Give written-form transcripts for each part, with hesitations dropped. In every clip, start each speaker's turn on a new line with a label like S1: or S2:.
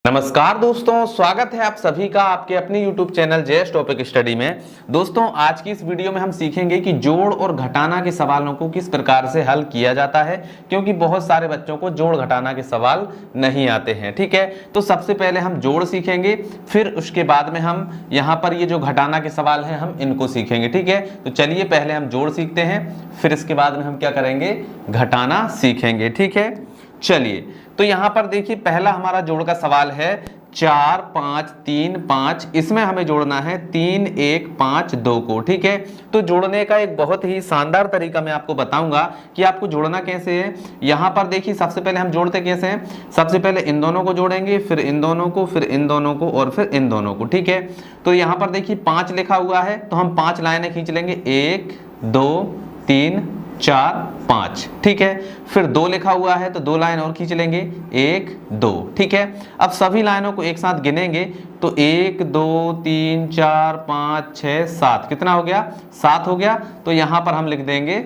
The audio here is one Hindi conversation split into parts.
S1: नमस्कार दोस्तों, स्वागत है आप सभी का आपके अपने YouTube channel JS topic study में। दोस्तों, आज की इस वीडियो में हम सीखेंगे कि जोड़ और घटाना के सवालों को किस प्रकार से हल किया जाता है, क्योंकि बहुत सारे बच्चों को जोड़ घटाना के सवाल नहीं आते हैं। ठीक है, तो सबसे पहले हम जोड़ सीखेंगे, फिर उसके बाद में हम यहाँ पर ये जो घटाना के सवाल हैं हम इनको सीखेंगे। ठीक है, तो चलिए पहले हम जोड़ सीखते हैं, फिर इसके बाद में हम क्या करेंगे, घटाना सीखेंगे। ठीक है, चलिए तो यहां पर देखिए पहला हमारा जोड़ का सवाल है 4 5 3 5। इसमें हमें जोड़ना है 3 1 5 2 को। ठीक है, तो जोड़ने का एक बहुत ही शानदार तरीका मैं आपको बताऊंगा कि आपको जोड़ना कैसे है। यहां पर देखिए सबसे पहले हम जोड़ते कैसे हैं, सबसे पहले इन दोनों को जोड़ेंगे, फिर इन दोनों को, फिर इन दोनों को और फिर इन दोनों को। ठीक है, तो यहां पर देखिए 5 लिखा हुआ है तो हम 5 लाइनें खींच लेंगे, 1 2 3 4 5। ठीक है, फिर 2 लिखा हुआ है तो 2 लाइन और खींच लेंगे, 1 2। ठीक है, अब सभी लाइनों को एक साथ गिनेंगे तो 1 2 3 4 5 6 7। कितना हो गया, 7 हो गया। तो यहां पर हम लिख देंगे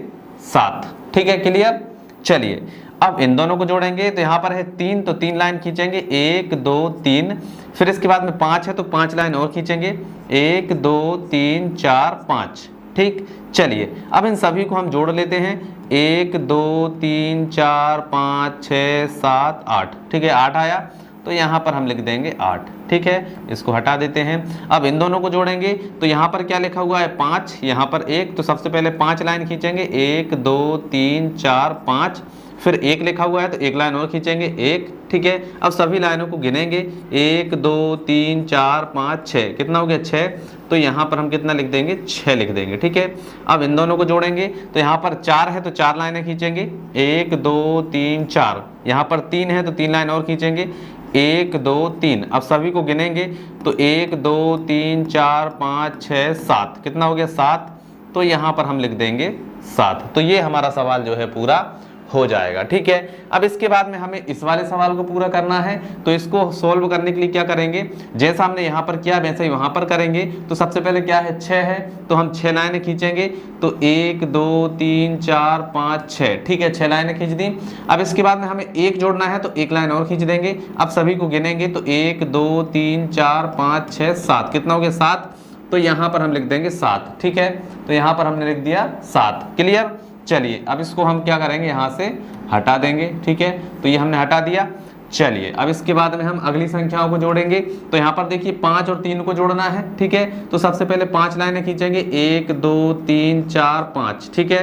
S1: 7। ठीक है, क्लियर। चलिए अब इन दोनों को जोड़ेंगे तो यहां पर है 3 तो 3 लाइन खींचेंगे, 1 2 3। फिर इसके बाद में 5 है तो 5 लाइन और खींचेंगे, 1 2 3 4 5। ठीक, चलिए अब इन सभी को हम जोड़ लेते हैं, 1 2 3 4 5 6 7 8। ठीक है, 8 आया तो यहाँ पर हम लिख देंगे 8। ठीक है, इसको हटा देते हैं। अब इन दोनों को जोड़ेंगे तो यहाँ पर क्या लिखा हुआ है, 5, यहाँ पर 1। तो सबसे पहले 5 लाइन खींचेंगे, 1 2 3 4 5। फिर 1 लिखा हुआ है तो 1 लाइन और खींचेंगे, 1। ठीक है, अब सभी लाइनों को गिनेंगे, 1 2 3 4 5 6। कितना हो गया, 6। तो यहाँ पर हम कितना लिख देंगे, 6 लिख देंगे। ठीक है, अब इन दोनों को जोड़ेंगे तो यहाँ पर 4 है तो 4 लाइनें खींचेंगे, 1 2 3 4। यहाँ पर 3 है तो 3 लाइन और खींचेंगे, 1 2 3। अब सभी को गिनेंगे तो 1 2 3 4 5 6 7। कितना हो गया, 7। तो यहाँ पर हम लिख देंगे 7। तो ये हमारा सवाल जो है पूरा हो जाएगा। ठीक है, अब इसके बाद में हमें इस वाले सवाल को पूरा करना है, तो इसको सोल्व करने के लिए क्या करेंगे, जैसा हमने यहाँ पर किया वैसे ही वहाँ पर करेंगे। तो सबसे पहले क्या है, 6 है तो हम 6 लाइनें खींचेंगे, तो 1 2 3 4 5 6। ठीक है, 6 लाइनें खींच दी। अब इसके बाद में हमें 1 जोड़ना है तो 1 लाइन और खींच देंगे। अब सभी को गिनेंगे तो 1 2 3 4 5 6 7। कितना हो गया, 7। तो यहाँ पर हम लिख देंगे 7। ठीक है, तो यहाँ पर हमने लिख दिया 7। क्लियर। चलिए अब इसको हम क्या करेंगे, यहाँ से हटा देंगे। ठीक है, तो ये हमने हटा दिया। चलिए अब इसके बाद में हम अगली संख्याओं को जोड़ेंगे, तो यहाँ पर देखिए 5 और 3 को जोड़ना है। ठीक है, तो सबसे पहले 5 लाइनें खींचेंगे, 1 2 3 4 5। ठीक है,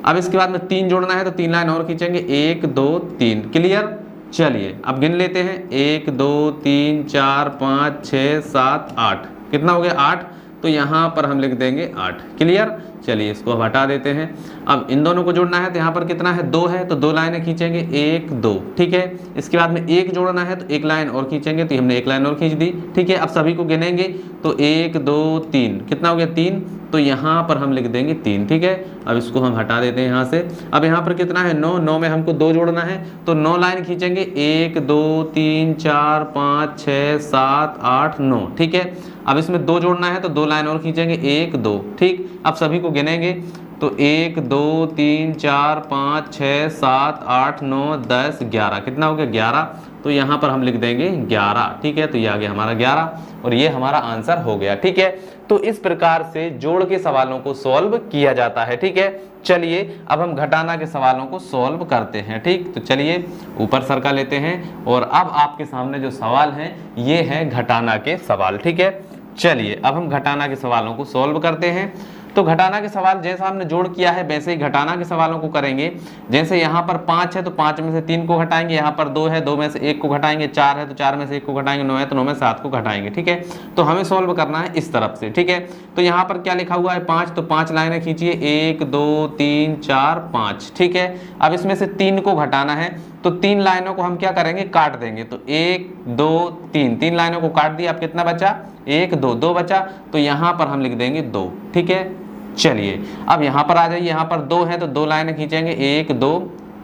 S1: अब इसके बाद में 3 जोड़ना है तो 3 लाइन और खींचेंगे, 1 2 3। क्लियर। चलिए अब गिन लेते हैं, 1 2 3 4 5 6 7 8। कितना हो गया, 8। तो यहाँ पर हम लिख देंगे 8। क्लियर। चलिए इसको अब हटा देते हैं। अब इन दोनों को जोड़ना है तो यहाँ पर कितना है, 2 है तो 2 लाइनें खींचेंगे, 1 2। ठीक है, इसके बाद में 1 जोड़ना है तो 1 लाइन और खींचेंगे, तो हमने 1 लाइन और खींच दी। ठीक है, अब सभी को गिनेंगे तो 1 2 3। कितना हो गया, 3। तो यहाँ पर हम लिख देंगे 3। ठीक है, अब इसको हम हटा देते हैं यहाँ से। अब यहाँ पर कितना है, 9। 9 में हमको 2 जोड़ना है तो 9 लाइन खींचेंगे, 1 2 3 4 5 6 7 8 9। ठीक है, अब इसमें 2 जोड़ना है तो 2 लाइन और खींचेंगे, 1 2। ठीक, अब सभी को गिनेंगे तो 1 2 3 4 5 6 7 8 9 10 11। कितना हो गया, 11। तो यहाँ पर हम लिख देंगे 11। ठीक है, तो ये आ गया हमारा 11 और ये हमारा आंसर हो गया। ठीक है, तो इस प्रकार से जोड़ के सवालों को सॉल्व किया जाता है। ठीक है, चलिए अब हम घटाना के सवालों को सॉल्व करते हैं। ठीक, तो चलिए ऊपर सरका लेते हैं और अब आपके सामने जो सवाल हैं ये है घटाना के सवाल। ठीक है, चलिए अब हम घटाना के सवालों को सॉल्व करते हैं। तो घटाना के सवाल जैसा हमने जोड़ किया है वैसे ही घटाना के सवालों को करेंगे। जैसे यहाँ पर 5 है तो 5 में से 3 को घटाएंगे, यहाँ पर 2 है 2 में से 1 को घटाएंगे, 4 है तो 4 में से 1 को घटाएंगे, 9 है तो 9 में से 7 को घटाएंगे। ठीक है, तो हमें सॉल्व करना है इस तरफ से। ठीक है, तो यहाँ पर क्या लिखा हुआ है, 5। तो 5 लाइनें खींचिए, 1 2 3 4 5। ठीक है, अब इसमें से 3 को घटाना है तो 3 लाइनों को हम क्या करेंगे, काट देंगे। तो 1 2 3, 3 लाइनों को काट दिया। अब कितना बचा, 1 2 2 बचा। तो यहाँ पर हम लिख देंगे 2। ठीक है, चलिए अब यहाँ पर आ जाइए, यहाँ पर 2 है तो 2 लाइनें खींचेंगे, 1 2।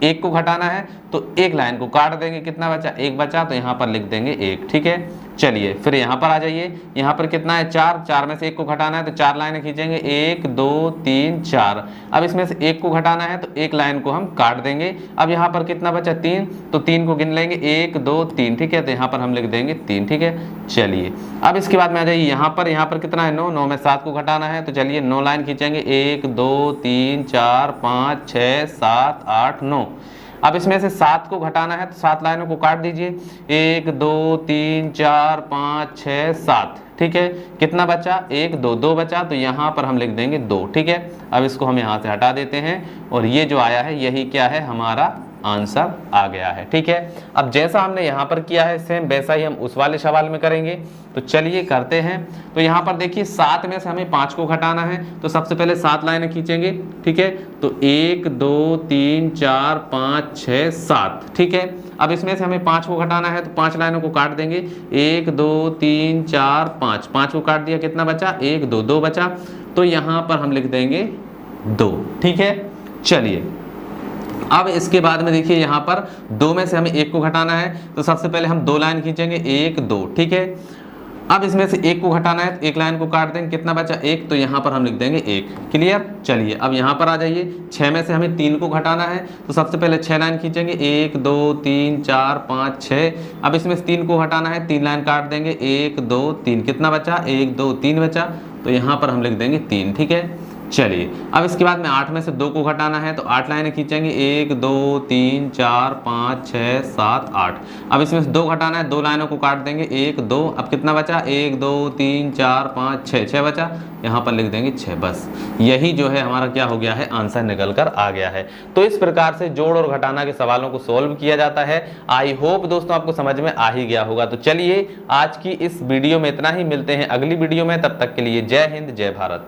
S1: 1 को घटाना है तो 1 लाइन को काट देंगे। कितना बचा, 1 बचा। तो यहाँ पर लिख देंगे 1। ठीक है, चलिए फिर यहाँ पर आ जाइए, यहाँ पर कितना है 4, 4 में से 1 को घटाना है तो 4 लाइनें खींचेंगे, 1 2 3 4। अब इसमें से 1 को घटाना है तो 1 लाइन को हम काट देंगे। अब यहाँ पर कितना बचा 3, तो 3 को गिन लेंगे 1 2 3, ठीक है, तो यहाँ पर हम लिख देंगे 3, ठीक है। चलिए अब इसके बाद में आ जाइए यहाँ पर कितना है 9, 9 में 7 को घटाना है तो चलिए 9 लाइन खींचेंगे, 1 2 3 4 5 6 7 8 9। अब इसमें से 7 को घटाना है तो 7 लाइनों को काट दीजिए, 1 2 3 4 5 6 7, ठीक है। कितना बचा 1 2 2 बचा, तो यहाँ पर हम लिख देंगे 2, ठीक है। अब इसको हम यहाँ से हटा देते हैं और ये जो आया है यही क्या है, हमारा आंसर आ गया है, ठीक है। अब जैसा हमने यहाँ पर किया है सेम वैसा ही हम उस वाले सवाल में करेंगे। तो चलिए करते हैं। तो यहाँ पर देखिए 7 में से हमें 5 को घटाना है तो सबसे पहले 7 लाइनें खींचेंगे, ठीक है। तो 1 2 3 4 5 6 7, ठीक है। अब इसमें से हमें 5 को घटाना है तो 5 लाइनों को काट देंगे, 1 2 3 4 5, 5 को काट दिया, कितना बचा 1 2 2 बचा, तो यहाँ पर हम लिख देंगे 2, ठीक है। चलिए अब इसके बाद में देखिए यहाँ पर 2 में से हमें 1 को घटाना है तो सबसे पहले हम 2 लाइन खींचेंगे, 1 2, ठीक है। अब इसमें से 1 को घटाना है तो 1 लाइन को काट देंगे, कितना बचा 1, तो यहाँ पर हम लिख देंगे 1, क्लियर। चलिए अब यहाँ पर आ जाइए, 6 में से हमें 3 को घटाना है तो सबसे पहले 6 लाइन खींचेंगे, 1 2 3 4 5 6। अब इसमें से 3 को हटाना है, 3 लाइन काट देंगे, 1 2 3, कितना बचा 1 2 3 बचा, तो यहाँ पर हम लिख देंगे 3, ठीक है। चलिए अब इसके बाद में 8 में से 2 को घटाना है तो 8 लाइनें खींचेंगे, 1 2 3 4 5 6 7 8। अब इसमें से 2 घटाना है, 2 लाइनों को काट देंगे, 1 2, अब कितना बचा 1 2 3 4 5 6, 6 बचा, यहाँ पर लिख देंगे 6, बस यही जो है हमारा क्या हो गया है, आंसर निकल कर आ गया है। तो इस प्रकार से जोड़ और घटाना के सवालों को सोल्व किया जाता है। आई होप दोस्तों आपको समझ में आ ही गया होगा। तो चलिए आज की इस वीडियो में इतना ही, मिलते हैं अगली वीडियो में, तब तक के लिए जय हिंद जय भारत।